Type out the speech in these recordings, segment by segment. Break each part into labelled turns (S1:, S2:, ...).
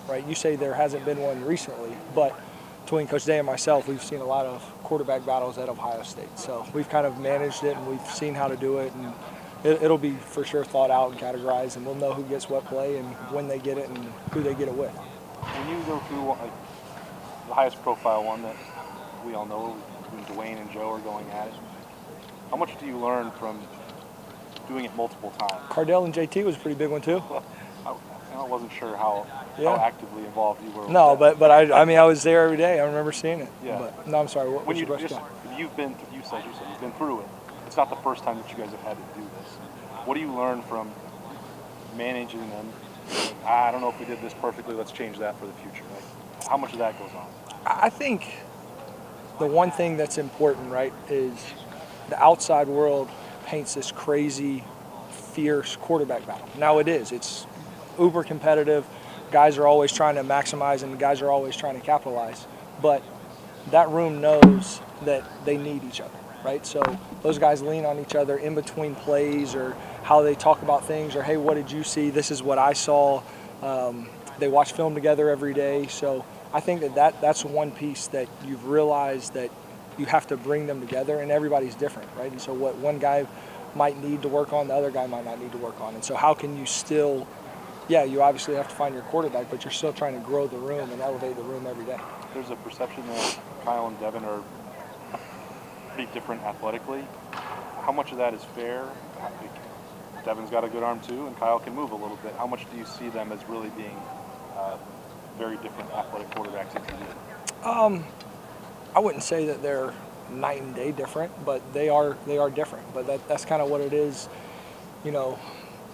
S1: right? You say there hasn't been one recently, but between Coach Day and myself, we've seen a lot of quarterback battles at Ohio State. So we've kind of managed it, and we've seen how to do it, and it'll be for sure thought out and categorized, and we'll know who gets what play and when they get it and who they get it with.
S2: When you go through the highest profile one that we all know, when Dwayne and Joe are going at it, how much do you learn from doing it multiple times?
S1: Cardell and JT was a pretty big one too.
S2: I wasn't sure how actively involved you were.
S1: No, but I mean I was there every day. I remember seeing it.
S2: Yeah.
S1: But, no, I'm sorry. What's your question?
S2: You said you've been through it. It's not the first time that you guys have had to do this. What do you learn from managing them? I don't know if we did this perfectly. Let's change that for the future. Like, how much of that goes on?
S1: I think the one thing that's important, right, is the outside world paints this crazy, fierce quarterback battle. Now it is. It's uber competitive. Guys are always trying to maximize, and guys are always trying to capitalize. But that room knows that they need each other, right? So those guys lean on each other in between plays, or how they talk about things, or hey, what did you see? This is what I saw. They watch film together every day. So I think that's one piece that you've realized that you have to bring them together, and everybody's different, right? And so what one guy might need to work on, the other guy might not need to work on. And so how can you still, you obviously have to find your quarterback, but you're still trying to grow the room and elevate the room every day.
S2: There's a perception that Kyle and Devin are pretty different athletically. How much of that is fair? Devin's got a good arm too, and Kyle can move a little bit. How much do you see them as really being very different athletic quarterbacks if you do?
S1: I wouldn't say that they're night and day different, but they are different. But that's kind of what it is,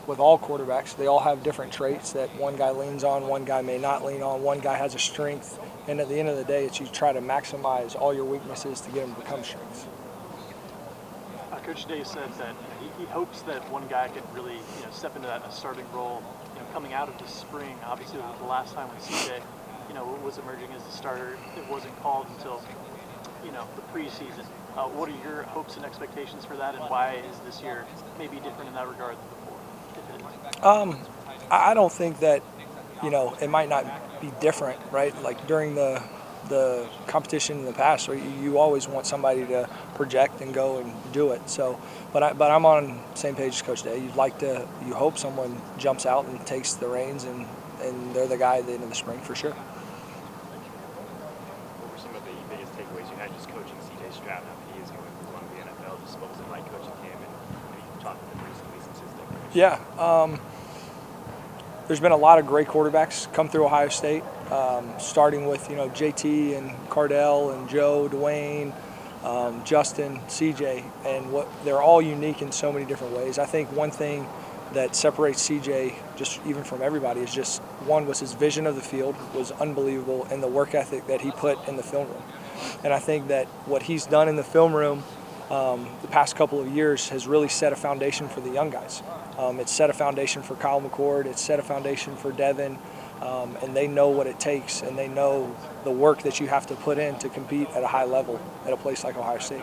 S1: with all quarterbacks. They all have different traits that one guy leans on, one guy may not lean on, one guy has a strength. And at the end of the day, it's you try to maximize all your weaknesses to get them to become strengths.
S3: Coach Day said that he hopes that one guy could really step into that starting role coming out of the spring. Obviously, the last time when CJ was emerging as the starter, it wasn't called until the preseason. What are your hopes and expectations for that, and why is this year maybe different in that regard than before?
S1: I don't think that it might not be different, right? Like during the competition in the past, where you always want somebody to project and go and do it. So, but I'm on the same page as Coach Day. You hope someone jumps out and takes the reins, and they're the guy at the end of the spring for sure.
S4: What were some of the biggest takeaways you had just coaching C.J. Stroud? Now he is going to run the NFL. Just what was it like coaching him, and you've talked to him recently since his debut?
S1: Yeah. There's been a lot of great quarterbacks come through Ohio State, starting with JT and Cardell and Joe, Dwayne, Justin, CJ, and they're all unique in so many different ways. I think one thing that separates CJ just even from everybody is just one was his vision of the field was unbelievable, and the work ethic that he put in the film room. And I think that what he's done in the film room the past couple of years has really set a foundation for the young guys. It's set a foundation for Kyle McCord. It's set a foundation for Devin, and they know what it takes, and they know the work that you have to put in to compete at a high level at a place like Ohio State.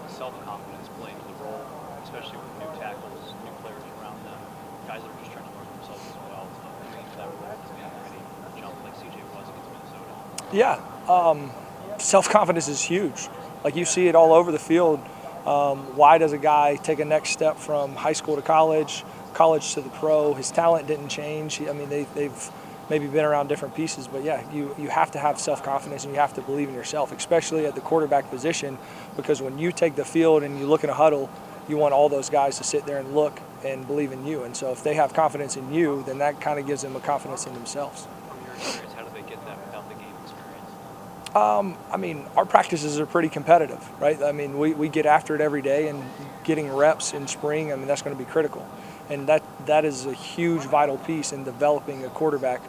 S5: Self-confidence play into the role, especially with new tackles, new players around them, guys that are just trying to learn themselves as well. So that role to be ready jump like CJ was against Minnesota.
S1: Yeah, self-confidence is huge. Like you see it all over the field. Why does a guy take a next step from high school to college to the pro? His talent didn't change. I mean, they've maybe been around different pieces, but yeah, you have to have self-confidence, and you have to believe in yourself, especially at the quarterback position, because when you take the field and you look in a huddle, you want all those guys to sit there and look and believe in you. And so if they have confidence in you, then that kind of gives them a confidence in themselves.
S5: From your experience, how do they get that without the game experience?
S1: I mean, our practices are pretty competitive, right? I mean, we get after it every day, and getting reps in spring, I mean, that's going to be critical. And that is a huge, vital piece in developing a quarterback,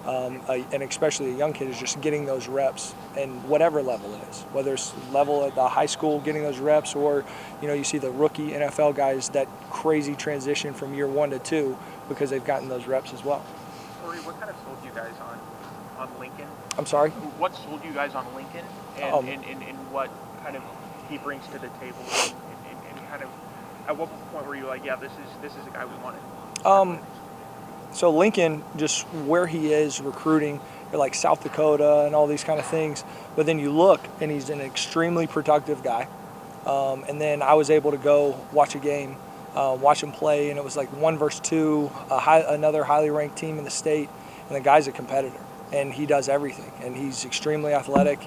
S1: and especially a young kid, is just getting those reps, and whatever level it is, whether it's level at the high school, getting those reps, or, you see the rookie NFL guys, that crazy transition from year 1 to 2 because they've gotten those reps as well.
S6: Corey, what kind of sold you guys on Lincoln?
S1: I'm sorry?
S6: What sold you guys on Lincoln, and what kind of he brings to the table, and kind of at what point were you like, yeah, this is a guy we wanted?
S1: So Lincoln, just where he is recruiting, like South Dakota and all these kind of things. But then you look, and he's an extremely productive guy. And then I was able to go watch a game, watch him play, and it was like 1 versus 2, another highly ranked team in the state, and the guy's a competitor, and he does everything, and he's extremely athletic.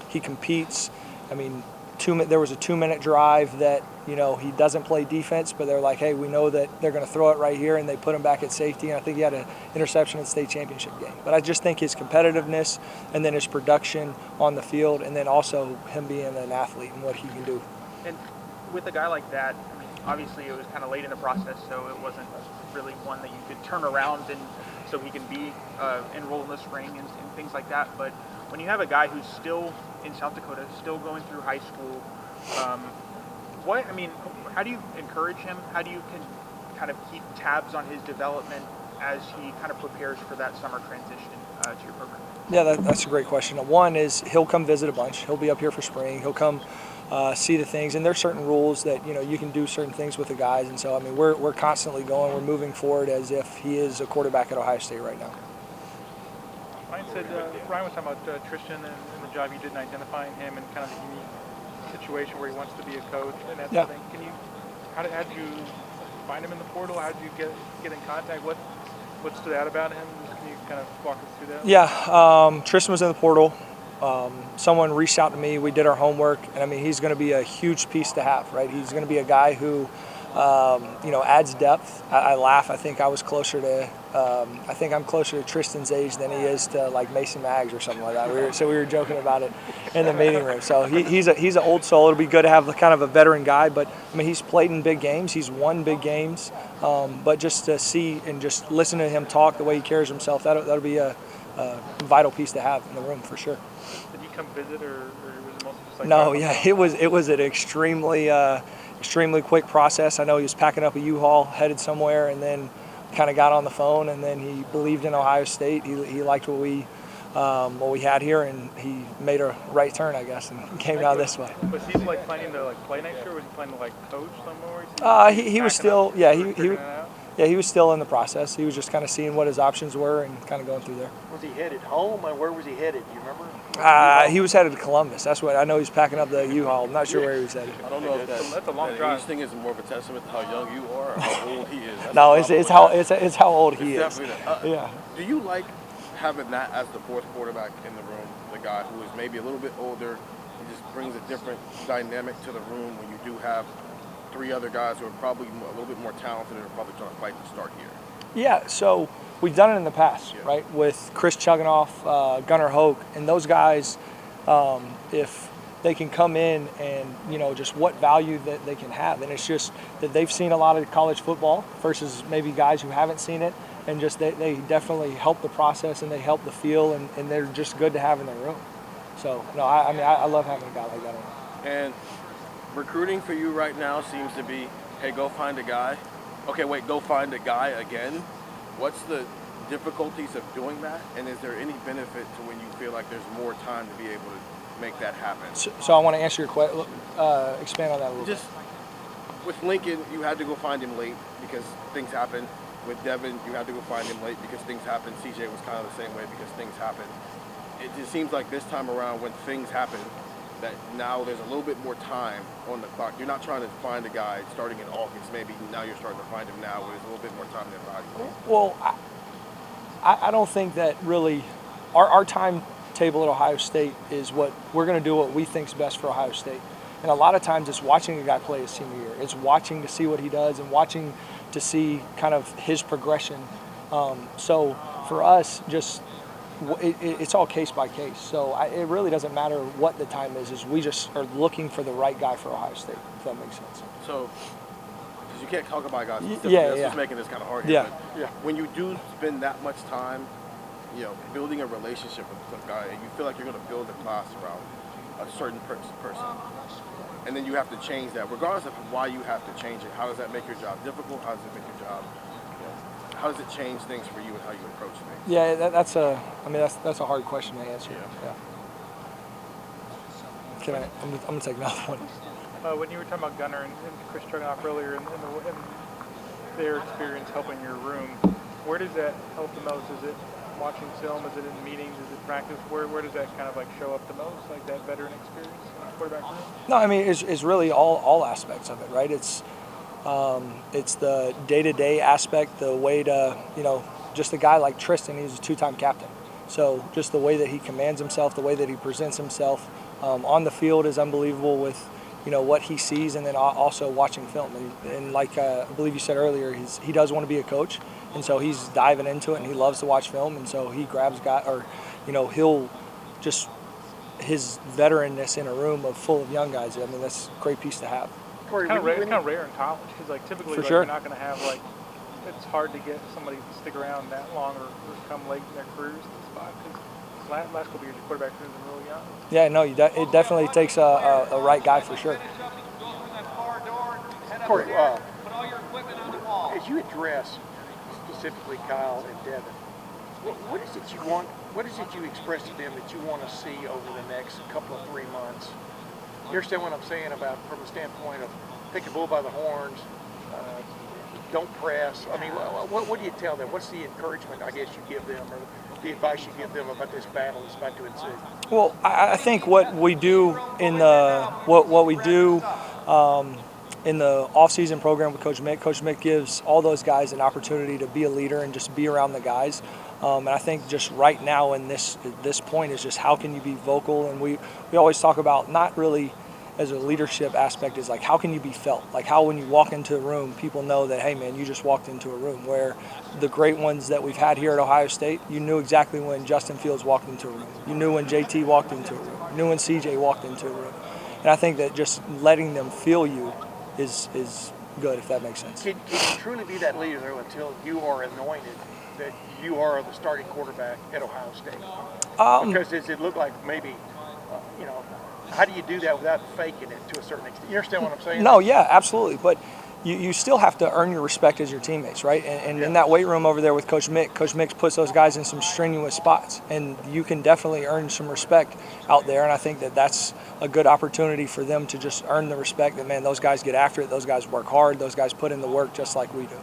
S1: He competes. I mean, there was a 2-minute drive that, you know, he doesn't play defense, but they're like, hey, we know that they're going to throw it right here, and they put him back at safety, and I think he had an interception in the state championship game. But I just think his competitiveness and then his production on the field, and then also him being an athlete and what he can do.
S6: And with a guy like that, I mean, obviously it was kind of late in the process, so it wasn't really one that you could turn around and so he can be enrolled in the spring and things like that. But when you have a guy who's still in South Dakota, still going through high school, how do you encourage him? How do you kind of keep tabs on his development as he kind of prepares for that summer transition to your program?
S1: Yeah, that's a great question. One is he'll come visit a bunch. He'll be up here for spring. He'll come see the things, and there's certain rules that, you know, you can do certain things with the guys, and so I mean we're constantly going. We're moving forward as if he is a quarterback at Ohio State right now.
S7: Ryan was talking about Tristan and the job you did in identifying him and kind of the unique situation where he wants to be a coach and that sort of thing. How did you find him in the portal? How did you get in contact? What stood out about him? Can you kind of walk us through that?
S1: Yeah, Tristan was in the portal. Someone reached out to me. We did our homework, and I mean he's going to be a huge piece to have, right? He's going to be a guy who, you know, adds depth. I laugh. I think I'm closer to Tristan's age than he is to like Mason Maggs or something like that. We were joking about it in the meeting room. So he's an old soul. It'll be good to have kind of a veteran guy. But I mean, he's played in big games. He's won big games. But just to see and just listen to him talk, the way he carries himself, that'll be a vital piece to have in the room for sure.
S7: Did you come visit, or was it mostly just like?
S1: No, yeah, it was an extremely quick process. I know he was packing up a U-Haul, headed somewhere, and then kind of got on the phone, and then he believed in Ohio State. He liked what we had here, and he made a right turn, I guess, and came down this way.
S7: Was he like planning to like play next year? Or was he planning to like coach somewhere?
S1: He was still, he was still in the process. He was just kind of seeing what his options were and kind of going through there.
S8: Was he headed home, and where was he headed? Do you remember?
S1: He was headed to Columbus. That's what I know. He's packing up the U-Haul. I'm not sure where he was headed.
S9: I don't know if
S7: that's a long drive.
S9: Age thing is more of a testament to how young you are or how old he is.
S1: No, it's how old he is.
S9: Yeah. Do you like having that as the fourth quarterback in the room, the guy who is maybe a little bit older and just brings a different dynamic to the room when you do have 3 other guys who are probably a little bit more talented and are probably trying to fight to start here?
S1: Yeah, so we've done it in the past, right? With Chris Chuganoff, Gunnar Hoke, and those guys, if they can come in and, you know, just what value that they can have. And it's just that they've seen a lot of college football versus maybe guys who haven't seen it. And just they definitely help the process and they help the feel, and they're just good to have in the room. So, no, I love having a guy like that on.
S9: And recruiting for you right now seems to be, hey, go find a guy. Okay, wait, go find a guy again. What's the difficulties of doing that? And is there any benefit to when you feel like there's more time to be able to make that happen?
S1: So I want to answer your question, expand on that a little bit.
S9: With Lincoln, you had to go find him late because things happen. With Devin, you had to go find him late because things happen. CJ was kind of the same way because things happen. It just seems like this time around when things happen, that now there's a little bit more time on the clock. You're not trying to find a guy starting in August. Maybe now you're starting to find him now where there's a little bit more time than body.
S1: Well, I don't think that really our timetable at Ohio State is what we're going to do what we think is best for Ohio State. And a lot of times it's watching a guy play his senior year. It's watching to see what he does and watching to see kind of his progression. So for us, just it's all case by case. So it really doesn't matter what the time is we just are looking for the right guy for Ohio State, if that makes sense.
S9: So, because you can't talk about guys,
S1: that's
S9: just making this kind of hard here.
S1: Yeah.
S9: But when you do spend that much time, you know, building a relationship with some guy, and you feel like you're going to build a class around a certain person, and then you have to change that, regardless of why you have to change it. How does that make your job difficult? How does it make your job, how does it change things for you and how you approach things?
S1: Yeah, that's a hard question to answer. Yeah. I'm gonna take another one.
S7: When you were talking about Gunnar and Chris Chuganoff earlier, and their experience helping your room, Where does that help the most? Is it watching film? Is it in meetings? Is it practice? Where does that kind of like show up the most, like that veteran experience in the quarterback room?
S1: No, I mean it's really all aspects of it, right? It's the day-to-day aspect, the way to, just a guy like Tristan, he's a two-time captain. So just the way that he commands himself, the way that he presents himself on the field is unbelievable with, what he sees, and then also watching film. And like I believe you said earlier, he does want to be a coach, and so he's diving into it, and he loves to watch film, and so he grabs he'll just his veteranness in a room full of young guys. I mean, that's a great piece to have.
S7: Corey, it's kind of rare in college because like typically
S1: For
S7: like,
S1: sure.
S7: you're not going to have like it's hard to get somebody to stick around that long or come late in their careers to the spot because last couple years the quarterback has been really young.
S1: Yeah, no, it definitely takes a right guy for sure.
S8: Corey, as you address specifically Kyle and Devin, what is it you want? What is it you express to them that you want to see over the next couple of 3 months? You understand what I'm saying about from the standpoint of take a bull by the horns, don't press. I mean, what do you tell them? What's the encouragement, I guess, you give them, or the advice you give them about this battle that's about to ensue?
S1: Well, I think what we do in the in the off-season program with Coach Mick gives all those guys an opportunity to be a leader and just be around the guys. And I think just right now in this point is just how can you be vocal, and we always talk about not really as a leadership aspect is like how can you be felt, like how when you walk into a room people know that hey man, you just walked into a room. Where the great ones that we've had here at Ohio State, you knew exactly when Justin Fields walked into a room, you knew when JT walked into a room, you knew when CJ walked into a room, and I think that just letting them feel you is good, if that makes sense.
S8: Can you truly be that leader though until you are anointed that you are the starting quarterback at Ohio State? Because does it look like maybe, how do you do that without faking it to a certain extent? You understand what I'm saying?
S1: No, yeah, absolutely. But you still have to earn your respect as your teammates, right? And in that weight room over there with Coach Mick puts those guys in some strenuous spots, and you can definitely earn some respect out there. And I think that that's a good opportunity for them to just earn the respect that, man, those guys get after it, those guys work hard, those guys put in the work just like we do.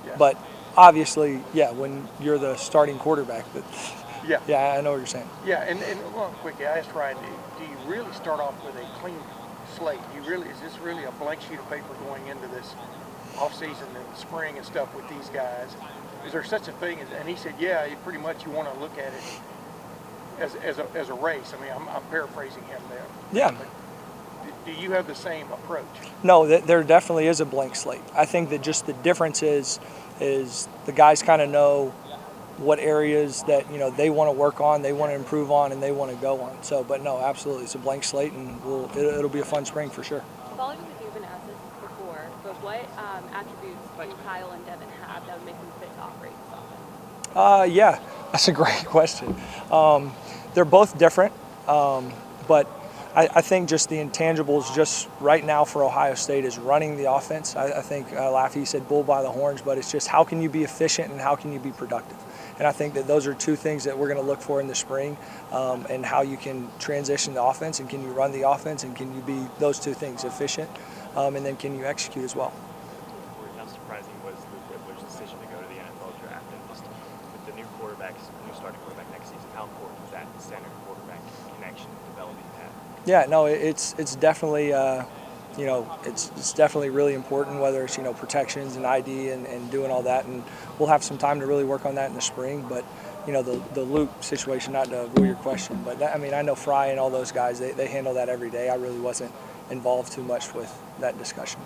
S8: Yeah.
S1: But obviously, yeah, when you're the starting quarterback,
S8: yeah,
S1: I know what you're saying.
S8: Yeah, and well, quickly, I asked Ryan, do you really start off with a clean slate? Is this really a blank sheet of paper going into this off-season and spring and stuff with these guys? Is there such a thing as, and he said, yeah, pretty much you want to look at it as a race. I mean, I'm paraphrasing him there.
S1: Yeah.
S8: But do you have the same approach?
S1: No, there definitely is a blank slate. I think that just the difference is the guys kind of know what areas that they want to work on, they want to improve on, and they want to go on. So, but no, absolutely, it's a blank slate, and it'll be a fun spring for sure.
S10: Following up with you've been asked this before, but what attributes do Kyle and Devin have that would make them fit to operate this offense?
S1: Yeah, that's a great question. They're both different, but I think just the intangibles just right now for Ohio State is running the offense. I think Laffy said bull by the horns, but it's just how can you be efficient and how can you be productive? And I think that those are two things that we're going to look for in the spring, and how you can transition the offense, and can you run the offense, and can you be those two things, efficient, and then can you execute as well.
S4: How surprising was the Whitler's decision to go to the NFL draft, and just with the new starting quarterback next season, how important is that center quarterback connection and developing that?
S1: Yeah, no, it's definitely it's definitely really important, whether it's protections and ID and doing all that, and we'll have some time to really work on that in the spring. But the Luke situation, not to avoid your question, but I know Fry and all those guys, they handle that every day. I really wasn't involved too much with that discussion.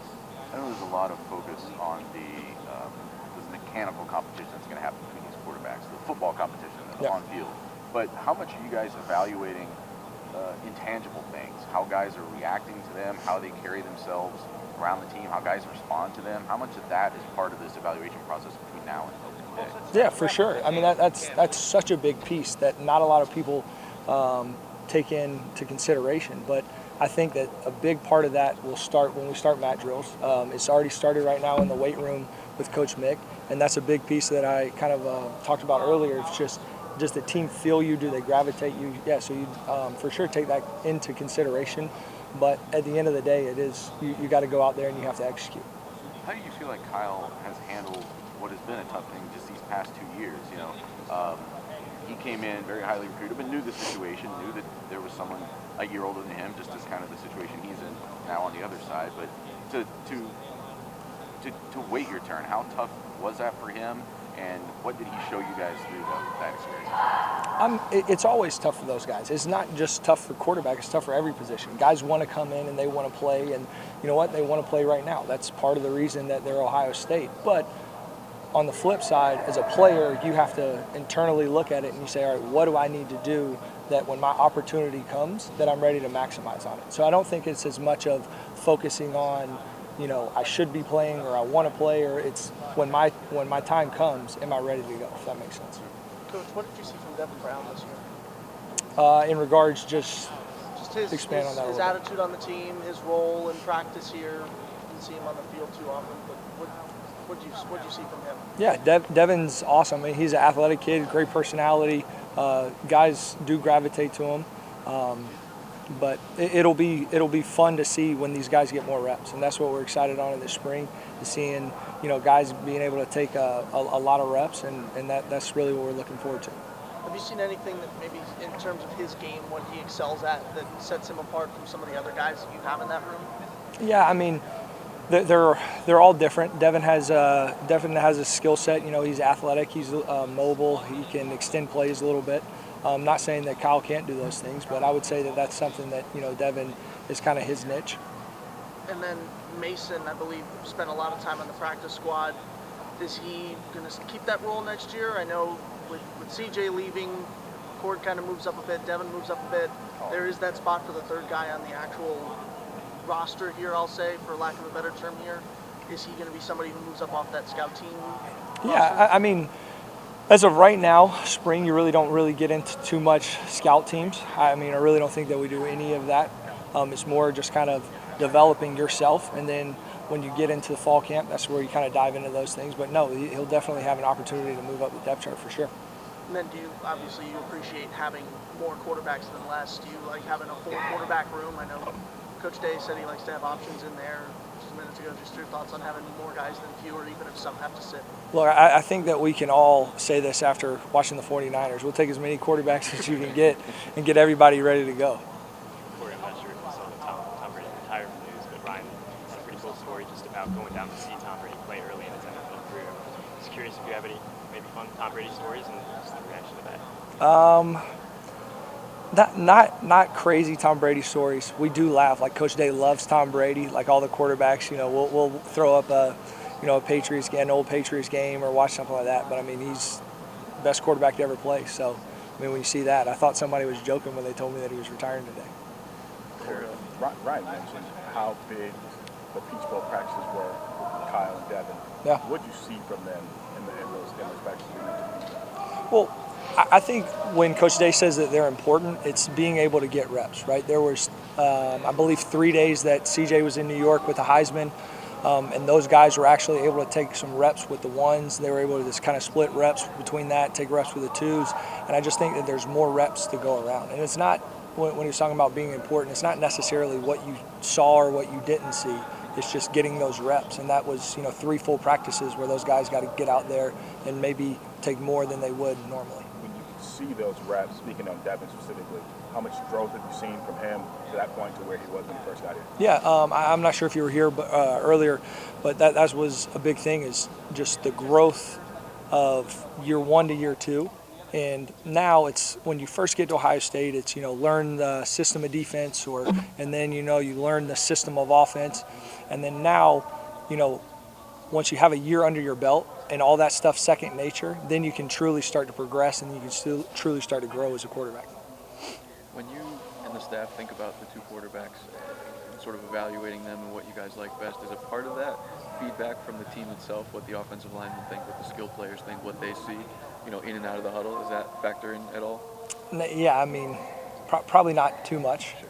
S11: I know there's a lot of focus on the mechanical competition that's going to happen between these quarterbacks, the football competition that's on field. But how much are you guys evaluating intangible things, how guys are reacting to them, how they carry themselves around the team, how guys respond to them? How much of that is part of this evaluation process between now and opening day?
S1: Yeah, for sure. I mean, that's such a big piece that not a lot of people take into consideration. But I think that a big part of that will start when we start mat drills. It's already started right now in the weight room with Coach Mick, and that's a big piece that I kind of talked about earlier. It's just the team feel you? Do they gravitate you? Yeah, so you for sure take that into consideration. But at the end of the day, it is you got to go out there and you have to execute.
S11: How do you feel like Kyle has handled what has been a tough thing just these past 2 years. He came in very highly recruited, but knew the situation, knew that there was someone a year older than him, just as kind of the situation he's in now on the other side. But to wait your turn, how tough was that for him, and what did he show you guys through that experience?
S1: It's always tough for those guys. It's not just tough for quarterback, it's tough for every position. Guys want to come in and they want to play, and you know what? They want to play right now. That's part of the reason that they're Ohio State. But on the flip side, as a player, you have to internally look at it and you say, all right, what do I need to do that when my opportunity comes, that I'm ready to maximize on it? So I don't think it's as much of focusing on, I should be playing or I want to play, or it's when my time comes, am I ready to go, if that makes sense.
S12: Coach, what did you see from Devin Brown this year?
S1: In regards, just
S12: his
S1: expand on that
S12: his
S1: a little bit.
S12: attitude on the team, his role in practice here. Didn't see him on the field too often, but what'd you see from him?
S1: Yeah, Devin's awesome. I mean, he's an athletic kid, great personality. Guys do gravitate to him, but it'll be fun to see when these guys get more reps, and that's what we're excited on in the spring, is seeing guys being able to take a lot of reps, and that's really what we're looking forward to.
S12: Have you seen anything that maybe in terms of his game, what he excels at, that sets him apart from some of the other guys that you have in that room?
S1: Yeah, I mean, they're all different. Devin has a skill set. He's athletic. He's mobile. He can extend plays a little bit. I'm not saying that Kyle can't do those things, but I would say that that's something that Devin is kind of his niche.
S12: And then Mason, I believe, spent a lot of time on the practice squad. Is he going to keep that role next year? I know with CJ leaving, Cord kind of moves up a bit. Devin moves up a bit. There is that spot for the third guy on the actual roster here, I'll say, for lack of a better term here. Is he going to be somebody who moves up off that scout team roster?
S1: Yeah, I mean, as of right now, spring, you really don't get into too much scout teams. I mean, I really don't think that we do any of that. It's more just kind of developing yourself, and then when you get into the fall camp, that's where you kind of dive into those things. But no, he'll definitely have an opportunity to move up the depth chart for sure.
S12: And then you appreciate having more quarterbacks than less? Do you like having a full quarterback room? I know Coach Day said he likes to have options in there just minutes ago. Just your thoughts on having more guys than fewer, even if some have to sit?
S1: Look, I think that we can all say this after watching the 49ers. We'll take as many quarterbacks as you can get and get everybody ready to go.
S4: Corey, I'm not sure if you saw the Tom Brady retirement news, but Ryan, it's a pretty cool story just about going down to see Tom Brady play early in his NFL career. Just curious if you have any maybe fun Tom Brady stories and just the reaction to that. Not crazy Tom Brady stories. We do laugh. Like Coach Day loves Tom Brady. Like all the quarterbacks, we'll throw up a Patriots game, an old Patriots game, or watch something like that. But I mean, he's the best quarterback to ever play. So I mean, when you see that, I thought somebody was joking when they told me that he was retiring today.
S13: Ryan mentioned how big the Peach Bowl practices were with Kyle and Devin.
S1: Yeah.
S13: What did you see from them in those practices?
S1: Well, I think when Coach Day says that they're important, it's being able to get reps, right? There was, I believe, 3 days that CJ was in New York with the Heisman, and those guys were actually able to take some reps with the ones. They were able to just kind of split reps between that, take reps with the twos, and I just think that there's more reps to go around. And it's not, when he was talking about being important, it's not necessarily what you saw or what you didn't see. It's just getting those reps, and that was 3 full practices where those guys got to get out there and maybe take more than they would normally.
S13: When you see those reps, speaking on Devin specifically, how much growth have you seen from him to that point to where he was when he first got here?
S1: Yeah, I'm not sure if you were here earlier, but that was a big thing, is just the growth of year 1 to year 2. And now it's, when you first get to Ohio State, it's, learn the system of defense, and then, you learn the system of offense. And then now, once you have a year under your belt and all that stuff second nature, then you can truly start to progress, and you can still truly start to grow as a quarterback.
S14: When you and the staff think about the 2 quarterbacks, sort of evaluating them and what you guys like best, is a part of that feedback from the team itself, what the offensive linemen think, what the skill players think, what they see, in and out of the huddle? Does that factor in at all?
S1: Yeah, I mean, probably not too much.
S14: Sure.